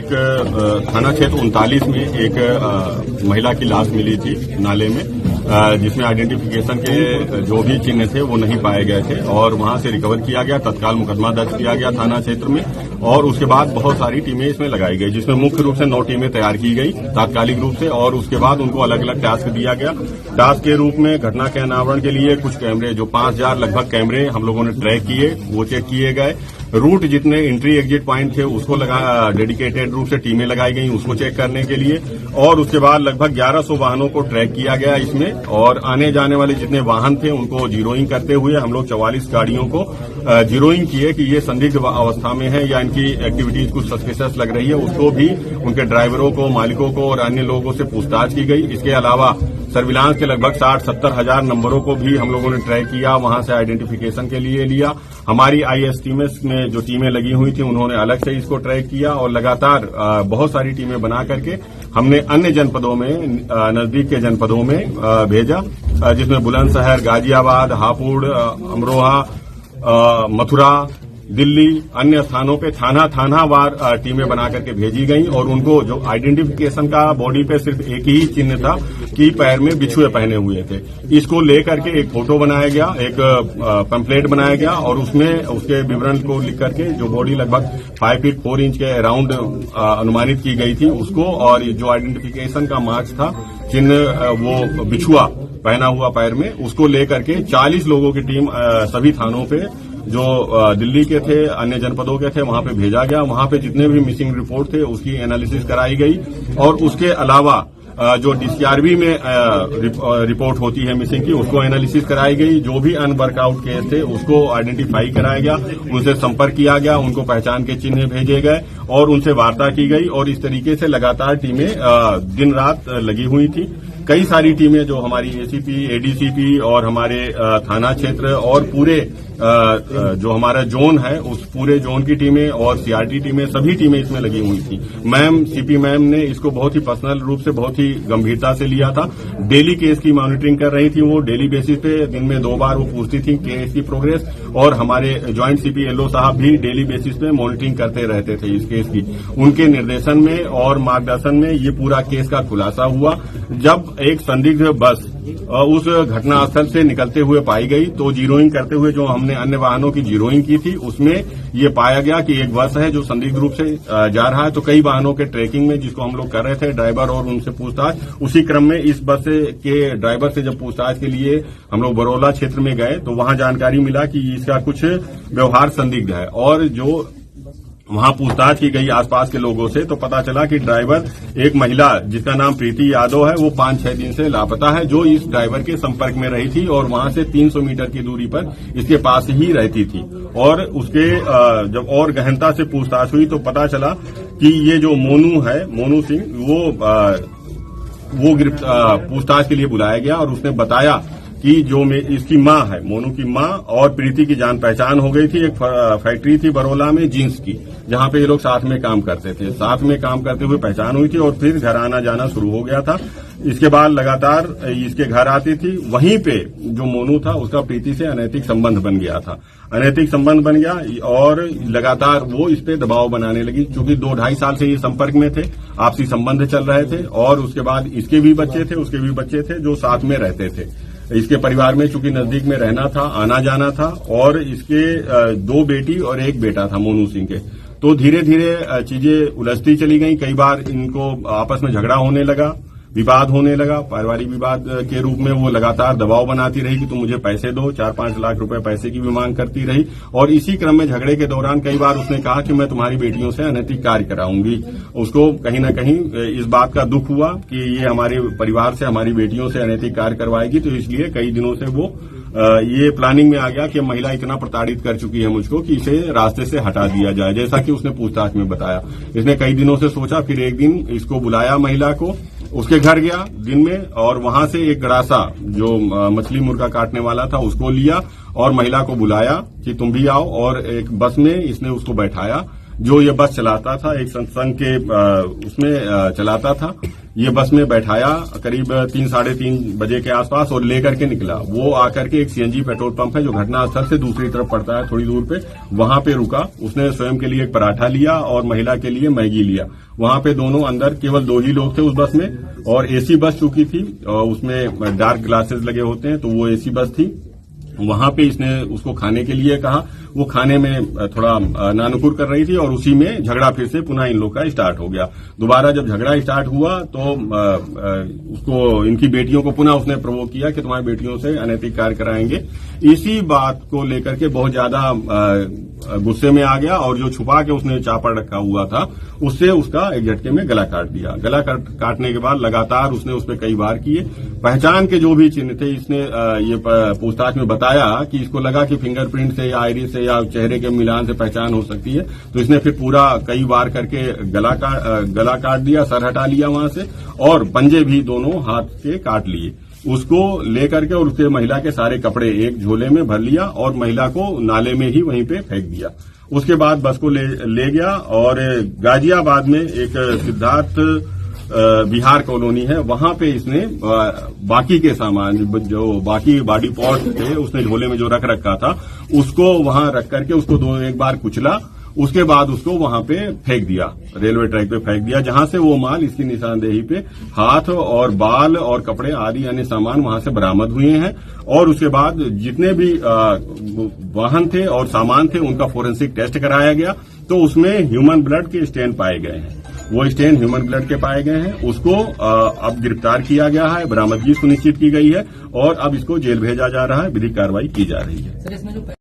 एक थाना क्षेत्र 39 में एक महिला की लाश मिली थी नाले में, जिसमें आइडेंटिफिकेशन के जो भी चिन्ह थे वो नहीं पाए गए थे और वहां से रिकवर किया गया। तत्काल मुकदमा दर्ज किया गया थाना क्षेत्र में और उसके बाद बहुत सारी टीमें इसमें लगाई गई, जिसमें मुख्य रूप से 9 टीमें तैयार की गई तात्कालिक रूप से और उसके बाद उनको अलग अलग टास्क दिया गया। टास्क के रूप में घटना के अनावरण के लिए कुछ कैमरे, जो 5000 लगभग कैमरे हम लोगों ने ट्रैक किए, वो चेक किए गए। रूट जितने एंट्री एग्जिट पॉइंट थे उसको डेडिकेटेड रूप से टीमें लगाई गई उसको चेक करने के लिए और उसके बाद लगभग 1100 वाहनों को ट्रैक किया गया इसमें और आने जाने वाले जितने वाहन थे उनको जीरोइंग करते हुए हम लोग 44 गाड़ियों को जीरोइंग किए कि ये संदिग्ध अवस्था में है या इनकी एक्टिविटीज कुछ सस्पिशियस लग रही है। उसको भी उनके ड्राइवरों को, मालिकों को और अन्य लोगों से पूछताछ की गई। इसके अलावा सर्विलांस के लगभग 60-70 हजार नंबरों को भी हम लोगों ने ट्रैक किया, वहां से आइडेंटिफिकेशन के लिए लिया। हमारी आईएसटीएमएस में जो टीमें लगी हुई थी उन्होंने अलग से इसको ट्रैक किया और लगातार बहुत सारी टीमें बना करके हमने अन्य जनपदों में, नजदीक के जनपदों में भेजा, जिसमें बुलंदशहर, गाजियाबाद, हापुड़, अमरोहा, मथुरा, दिल्ली, अन्य स्थानों पे थाना वार टीमें बना करके भेजी गई और उनको जो आइडेंटिफिकेशन का बॉडी पे सिर्फ एक ही चिन्ह था कि पैर में बिछुए पहने हुए थे। इसको लेकर के एक फोटो बनाया गया, एक पैम्फलेट बनाया गया और उसमें उसके विवरण को लिख करके जो बॉडी लगभग 5 फीट 4 इंच के अराउंड अनुमानित की गई थी उसको और जो आइडेंटिफिकेशन का मार्क्स था, चिन्ह, वो बिछुआ पहना हुआ पैर में, उसको लेकर के 40 लोगों की टीम सभी थानों पे जो दिल्ली के थे, अन्य जनपदों के थे, वहां पे भेजा गया। वहां पे जितने भी मिसिंग रिपोर्ट थे उसकी एनालिसिस कराई गई और उसके अलावा जो डीसीआरबी में रिपोर्ट होती है मिसिंग की, उसको एनालिसिस कराई गई। जो भी अनवर्कआउट केस थे उसको आइडेंटिफाई कराया गया, उनसे संपर्क किया गया, उनको पहचान के चिन्ह भेजे गए और उनसे वार्ता की गई और इस तरीके से लगातार टीमें दिन रात लगी हुई थी। कई सारी टीमें जो हमारी एसीपी, एडीसीपी और हमारे थाना क्षेत्र और पूरे जो हमारा जोन है उस पूरे जोन की टीमें और सीआरटी टीमें, सभी टीमें इसमें लगी हुई थी। मैम, सीपी मैम ने इसको बहुत ही पर्सनल रूप से बहुत ही गंभीरता से लिया था। डेली केस की मॉनिटरिंग कर रही थी, वो डेली बेसिस पे दिन में 2 बार वो पूछती थी केस की प्रोग्रेस और हमारे ज्वाइंट सीपी एलओ साहब भी डेली बेसिस पे मॉनिटरिंग करते रहते थे इस केस की। उनके निर्देशन में और मार्गदर्शन में ये पूरा केस का खुलासा हुआ। जब एक संदिग्ध बस उस घटनास्थल से निकलते हुए पाई गई तो जीरोइंग करते हुए जो हमने अन्य वाहनों की जीरोइंग की थी उसमें ये पाया गया कि एक बस है जो संदिग्ध रूप से जा रहा है। तो कई वाहनों के ट्रैकिंग में जिसको हम लोग कर रहे थे, ड्राइवर और उनसे पूछताछ, उसी क्रम में इस बस के ड्राइवर से जब पूछताछ के लिए हम लोग बरौला क्षेत्र में गए तो वहां जानकारी मिला कि इसका कुछ व्यवहार संदिग्ध है और जो वहां पूछताछ की गई आसपास के लोगों से तो पता चला कि ड्राइवर एक महिला जिसका नाम प्रीति यादव है, वो 5-6 दिन से लापता है, जो इस ड्राइवर के संपर्क में रही थी और वहां से 300 मीटर की दूरी पर इसके पास ही रहती थी। और उसके जब और गहनता से पूछताछ हुई तो पता चला कि ये जो मोनू है, मोनू सिंह, वो पूछताछ के लिए बुलाया गया और उसने बताया कि जो इसकी माँ है, मोनू की माँ और प्रीति की जान पहचान हो गई थी। एक फैक्ट्री थी बरौला में जींस की, जहां पे ये लोग साथ में काम करते थे। साथ में काम करते हुए पहचान हुई थी और फिर घर आना जाना शुरू हो गया था। इसके बाद लगातार इसके घर आती थी। वहीं पे जो मोनू था उसका प्रीति से अनैतिक संबंध बन गया था। अनैतिक संबंध बन गया और लगातार वो इस पे दबाव बनाने लगी। चूंकि 2-2.5 साल से ये संपर्क में थे, आपसी संबंध चल रहे थे और उसके बाद इसके भी बच्चे थे, उसके भी बच्चे थे जो साथ में रहते थे। इसके परिवार में चूंकि नजदीक में रहना था, आना जाना था और इसके 2 बेटी और 1 बेटा था मोनू सिंह के। तो धीरे धीरे चीजें उलझती चली गई। कई बार इनको आपस में झगड़ा होने लगा, विवाद होने लगा। पारिवारिक विवाद के रूप में वो लगातार दबाव बनाती रही कि तुम मुझे पैसे दो, 4-5 लाख रुपए पैसे की भी मांग करती रही और इसी क्रम में झगड़े के दौरान कई बार उसने कहा कि मैं तुम्हारी बेटियों से अनैतिक कार्य कराऊंगी। उसको कहीं न कहीं इस बात का दुख हुआ कि ये हमारे परिवार से, हमारी बेटियों से अनैतिक कार्य करवाएगी। तो इसलिए कई दिनों से वो ये प्लानिंग में आ गया कि महिला इतना प्रताड़ित कर चुकी है मुझको कि इसे रास्ते से हटा दिया जाए, जैसा कि उसने पूछताछ में बताया। इसने कई दिनों से सोचा, फिर एक दिन इसको बुलाया महिला को, उसके घर गया दिन में और वहां से एक गड़ासा जो मछली मुर्गा काटने वाला था उसको लिया और महिला को बुलाया कि तुम भी आओ और एक बस में इसने उसको बैठाया। जो ये बस चलाता था, एक सत्संग के उसमें चलाता था। ये बस में बैठाया करीब 3-3:30 बजे के आसपास और लेकर के निकला। वो आकर के एक सीएनजी पेट्रोल पंप है जो घटनास्थल से दूसरी तरफ पड़ता है थोड़ी दूर पे, वहां पे रुका। उसने स्वयं के लिए एक पराठा लिया और महिला के लिए मैगी लिया। वहां पे दोनों अंदर केवल 2 ही लोग थे उस बस में, और एसी बस चुकी थी और उसमें डार्क ग्लासेस लगे होते हैं, तो वो एसी बस थी। वहां पे इसने उसको खाने के लिए कहा। वो खाने में थोड़ा नानुकुर कर रही थी और उसी में झगड़ा फिर से पुनः इन लोग का स्टार्ट हो गया। दोबारा जब झगड़ा स्टार्ट हुआ तो उसको, इनकी बेटियों को पुनः उसने प्रवोक किया कि तुम्हारी बेटियों से अनैतिक कार्य कराएंगे। इसी बात को लेकर के बहुत ज्यादा गुस्से में आ गया और जो छुपा के उसने चापड़ रखा हुआ था उससे उसका एक झटके में गला काट दिया। गला काटने के बाद लगातार उसने उस पर कई वार किए। पहचान के जो भी चिन्ह थे इसने ये पूछताछ में बताया कि इसको लगा कि फिंगरप्रिंट से या आइरिस से या चेहरे के मिलान से पहचान हो सकती है, तो इसने फिर पूरा कई वार करके गला काट दिया, सर हटा लिया वहां से, और पंजे भी दोनों हाथ के काट लिए। उसको लेकर के और उसके महिला के सारे कपड़े एक झोले में भर लिया और महिला को नाले में ही वहीं पे फेंक दिया। उसके बाद बस को ले गया और गाजियाबाद में एक सिद्धार्थ बिहार कॉलोनी है, वहां पे इसने बाकी के सामान, जो बाकी बॉडी पार्ट थे उसने झोले में जो रख रखा था उसको वहां रख करके उसको एक बार कुचला। उसके बाद उसको वहां पे फेंक दिया, रेलवे ट्रैक पे फेंक दिया, जहां से वो माल इसकी निशानदेही पे हाथ और बाल और कपड़े आदि अन्य सामान वहां से बरामद हुए हैं। और उसके बाद जितने भी वाहन थे और सामान थे उनका फोरेंसिक टेस्ट कराया गया, तो उसमें ह्यूमन ब्लड के स्टेन पाए गए हैं। वो स्टेन ह्यूमन ब्लड के पाए गए हैं। उसको अब गिरफ्तार किया गया है, बरामदगी सुनिश्चित की गई है और अब इसको जेल भेजा जा रहा है, विधिक कार्रवाई की जा रही है।